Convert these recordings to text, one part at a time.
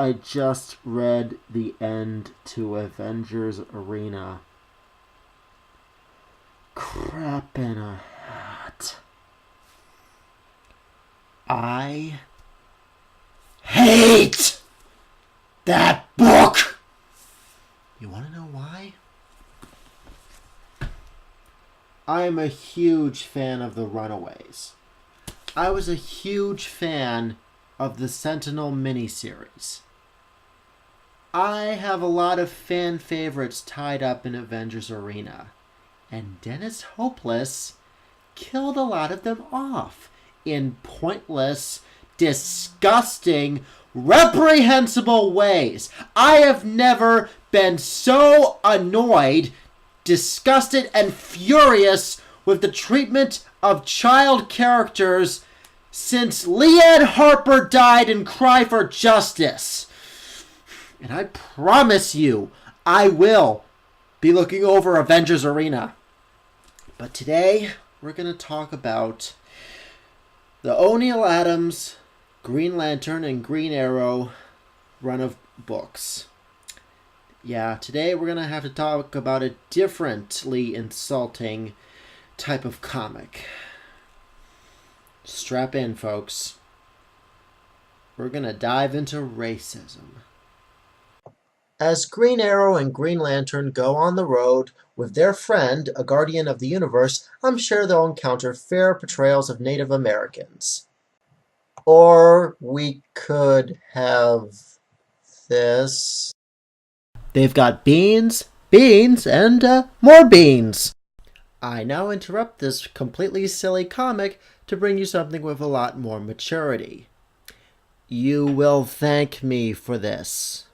I just read the end to Avengers Arena. Crap in a hat. I hate that book! You want to know why? I am a huge fan of The Runaways. I was a huge fan of the Sentinel miniseries. I have a lot of fan favorites tied up in Avengers Arena, and Dennis Hopeless killed a lot of them off in pointless, disgusting, reprehensible ways. I have never been so annoyed, disgusted, and furious with the treatment of child characters since Leanne Harper died in Cry for Justice. And I promise you, I will be looking over Avengers Arena. But today, we're going to talk about the O'Neil Adams, Green Lantern, and Green Arrow run of books. Yeah, today we're going to have to talk about a differently insulting type of comic. Strap in, folks. We're going to dive into racism. As Green Arrow and Green Lantern go on the road with their friend, a guardian of the universe, I'm sure they'll encounter fair portrayals of Native Americans. Or we could have this. They've got beans, and more beans. I now interrupt this completely silly comic to bring you something with a lot more maturity. You will thank me for this.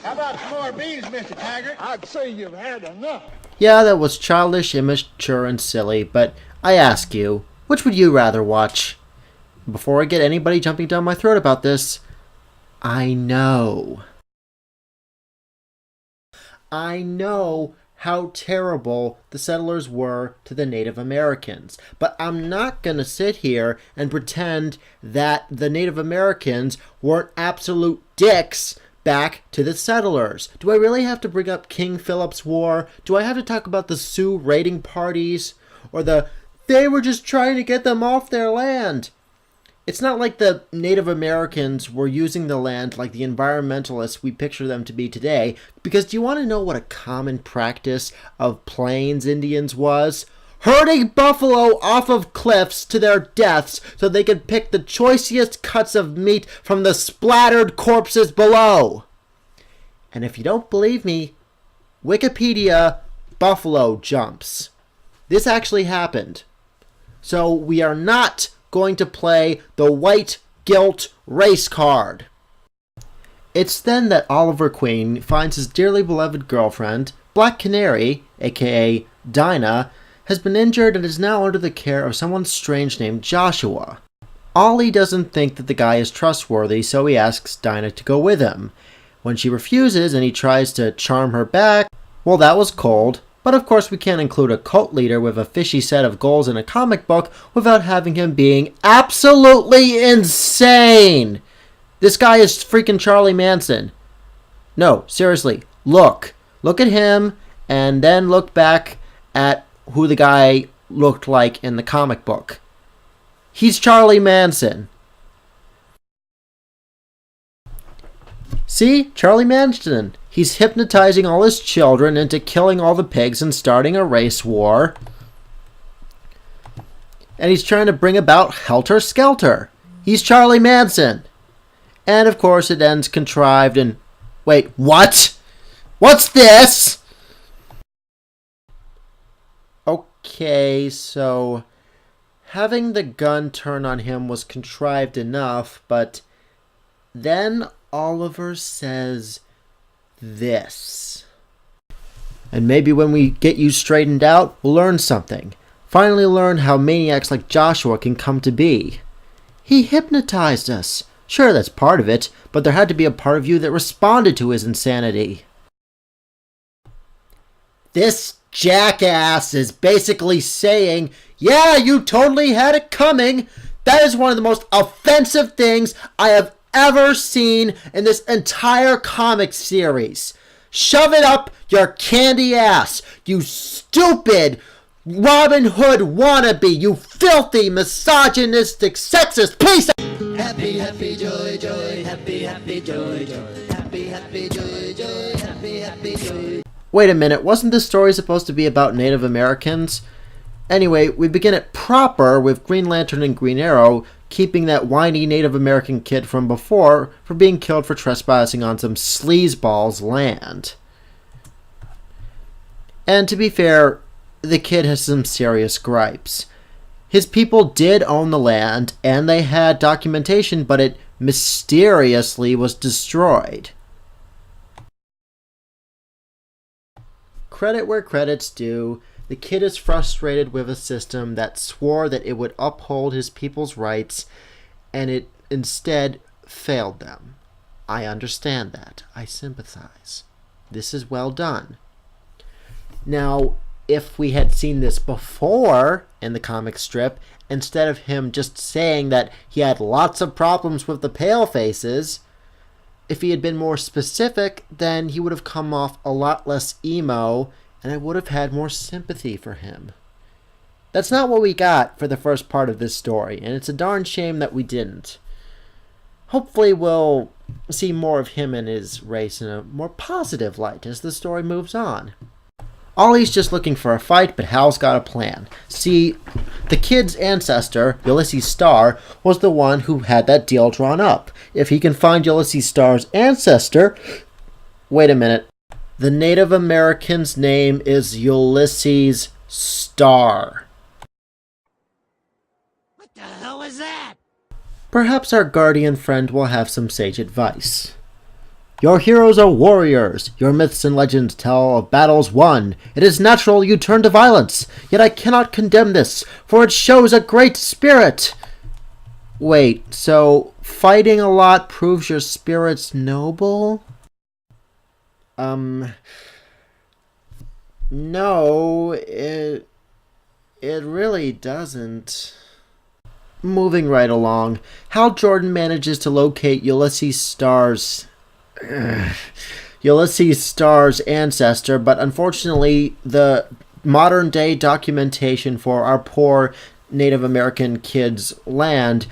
How about some more beans, Mr. Taggart? I'd say you've had enough. Yeah, that was childish, immature, and silly, but I ask you, which would you rather watch? Before I get anybody jumping down my throat about this, I know how terrible the settlers were to the Native Americans. But I'm not going to sit here and pretend that the Native Americans weren't absolute dicks back to the settlers. Do I really have to bring up King Philip's War? Do I have to talk about the Sioux raiding parties? Or they were just trying to get them off their land? It's not like the Native Americans were using the land like the environmentalists we picture them to be today, because do you want to know what a common practice of Plains Indians was? Herding buffalo off of cliffs to their deaths so they could pick the choicest cuts of meat from the splattered corpses below. And if you don't believe me, Wikipedia buffalo jumps. This actually happened. So we are not going to play the white guilt race card. It's then that Oliver Queen finds his dearly beloved girlfriend, Black Canary, aka Dinah, has been injured and is now under the care of someone strange named Joshua. Ollie doesn't think that the guy is trustworthy, so he asks Dinah to go with him. When she refuses and he tries to charm her back, well, that was cold. But of course we can't include a cult leader with a fishy set of goals in a comic book without having him being absolutely insane! This guy is freaking Charlie Manson. No, seriously, look. Look at him, and then look back at who the guy looked like in the comic book. He's Charlie Manson. See? Charlie Manson. He's hypnotizing all his children into killing all the pigs and starting a race war. And he's trying to bring about Helter Skelter. He's Charlie Manson. And of course it ends contrived and... Wait, what? What's this? Okay, so... having the gun turn on him was contrived enough, but... then Oliver says... this. And maybe when we get you straightened out, we'll learn something. Finally learn how maniacs like Joshua can come to be. He hypnotized us. Sure, that's part of it, but there had to be a part of you that responded to his insanity. This jackass is basically saying, yeah, you totally had it coming. That is one of the most offensive things I have ever seen in this entire comic series. Shove it up your candy ass, you stupid Robin Hood wannabe, you filthy, misogynistic, sexist piece of... Happy, happy, joy, joy, happy, happy, joy, joy, happy, happy, joy, joy, happy, happy, joy. Wait a minute, wasn't this story supposed to be about Native Americans? Anyway, we begin it proper with Green Lantern and Green Arrow keeping that whiny Native American kid from before for being killed for trespassing on some sleazeball's land. And to be fair, the kid has some serious gripes. His people did own the land, and they had documentation, but it mysteriously was destroyed. Credit where credit's due. The kid is frustrated with a system that swore that it would uphold his people's rights, and it instead failed them. I understand that. I sympathize. This is well done. Now, if we had seen this before in the comic strip, instead of him just saying that he had lots of problems with the palefaces, if he had been more specific, then he would have come off a lot less emo, and I would have had more sympathy for him. That's not what we got for the first part of this story, and it's a darn shame that we didn't. Hopefully we'll see more of him and his race in a more positive light as the story moves on. Ollie's just looking for a fight, but Hal's got a plan. See, the kid's ancestor, Ulysses Starr, was the one who had that deal drawn up. If he can find Ulysses Starr's ancestor... Wait a minute. The Native American's name is Ulysses Starr. What the hell was that? Perhaps our guardian friend will have some sage advice. Your heroes are warriors. Your myths and legends tell of battles won. It is natural you turn to violence. Yet I cannot condemn this, for it shows a great spirit. Wait, so fighting a lot proves your spirit's noble? No, it really doesn't. Moving right along, Hal Jordan manages to locate Ulysses Starr's ancestor, but unfortunately the modern day documentation for our poor Native American kid's land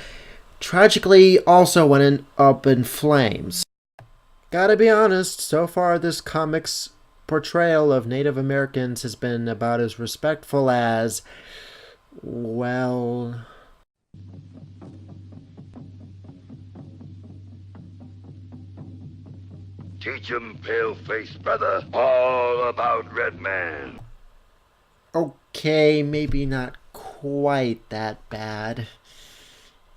tragically also went up in flames. Gotta be honest, so far this comic's portrayal of Native Americans has been about as respectful as, well... Teach 'em, pale-faced brother, all about Red Man. Okay, maybe not quite that bad.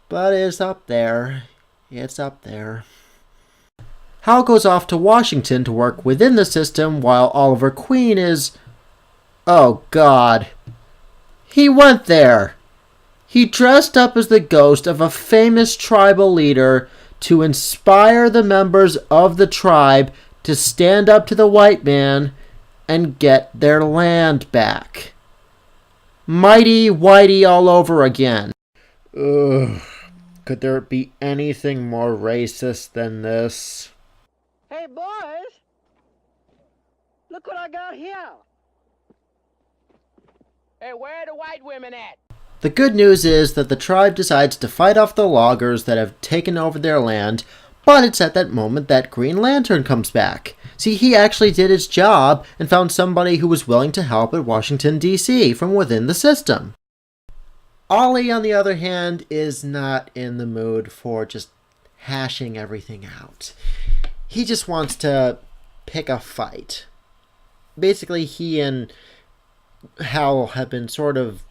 But it's up there. It's up there. Hal goes off to Washington to work within the system while Oliver Queen is... Oh, God. He went there. He dressed up as the ghost of a famous tribal leader to inspire the members of the tribe to stand up to the white man and get their land back. Mighty Whitey all over again. Ugh. Could there be anything more racist than this? Hey, boys! Look what I got here! Hey, where are the white women at? The good news is that the tribe decides to fight off the loggers that have taken over their land, but it's at that moment that Green Lantern comes back. See, he actually did his job and found somebody who was willing to help at Washington, D.C. from within the system. Ollie, on the other hand, is not in the mood for just hashing everything out. He just wants to pick a fight. Basically, he and Hal have been sort of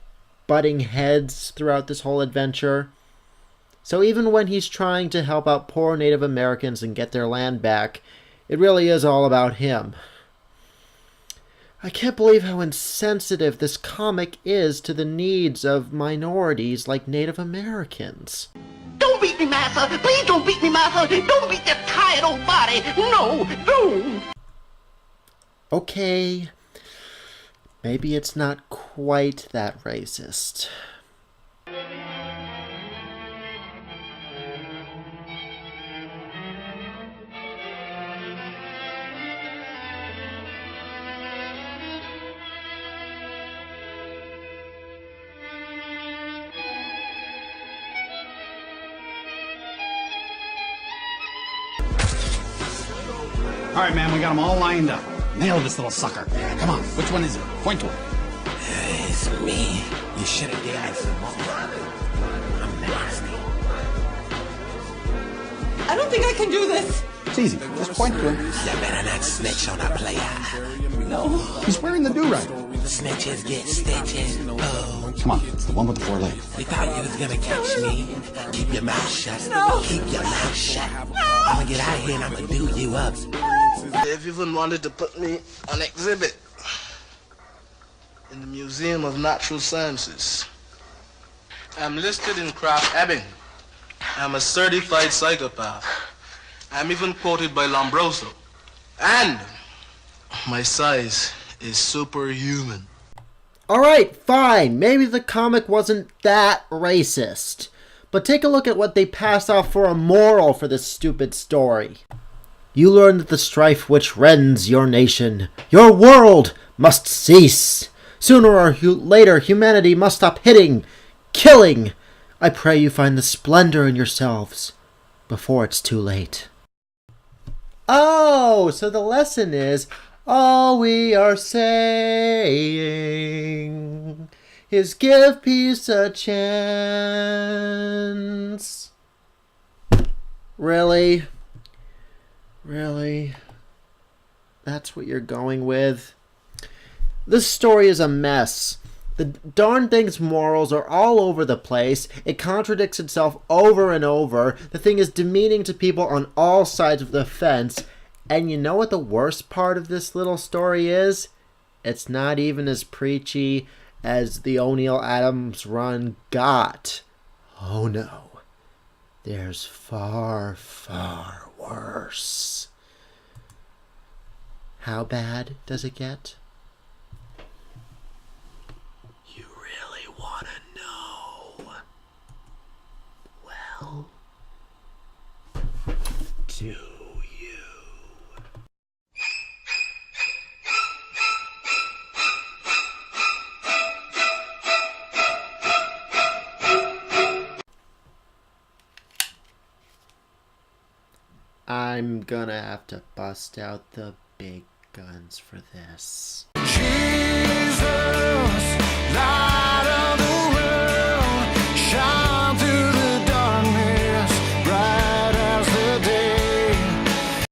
butting heads throughout this whole adventure. So even when he's trying to help out poor Native Americans and get their land back, it really is all about him. I can't believe how insensitive this comic is to the needs of minorities like Native Americans. Don't beat me, Massa! Please don't beat me, Massa! Don't beat that tired old body! No, don't! Okay, maybe it's not quite that racist. All right, man, we got them all lined up. Nail this little sucker. Come on, which one is it? Point to it. It's me. You should have given me some more. I'm nasty. I don't think I can do this. It's easy. Just point to him. You better not snitch on a player. No. He's wearing the do-rag. Snitches get stitches. Oh. Come on, it's the one with the 4 legs. You thought you was gonna catch me? Keep your mouth shut. No. Keep your mouth shut. I'm gonna get out of here and I'm gonna do you up. They've even wanted to put me on exhibit in the Museum of Natural Sciences. I'm listed in Kraft Ebing. I'm a certified psychopath. I'm even quoted by Lombroso. And my size is superhuman. Alright, fine. Maybe the comic wasn't that racist. But take a look at what they pass off for a moral for this stupid story. You learn that the strife which rends your nation, your world, must cease. Sooner or later, humanity must stop hitting, killing. I pray you find the splendor in yourselves before it's too late. Oh, so the lesson is, all we are saying is give peace a chance. Really? Really? That's what you're going with? This story is a mess. The darn thing's morals are all over the place. It contradicts itself over and over. The thing is demeaning to people on all sides of the fence. And you know what the worst part of this little story is? It's not even as preachy as the O'Neil Adams run got. Oh no. There's far, far worse. How bad does it get? You really want to know? Well, do you? I'm gonna have to bust out the big guns for this. Jesus, light of the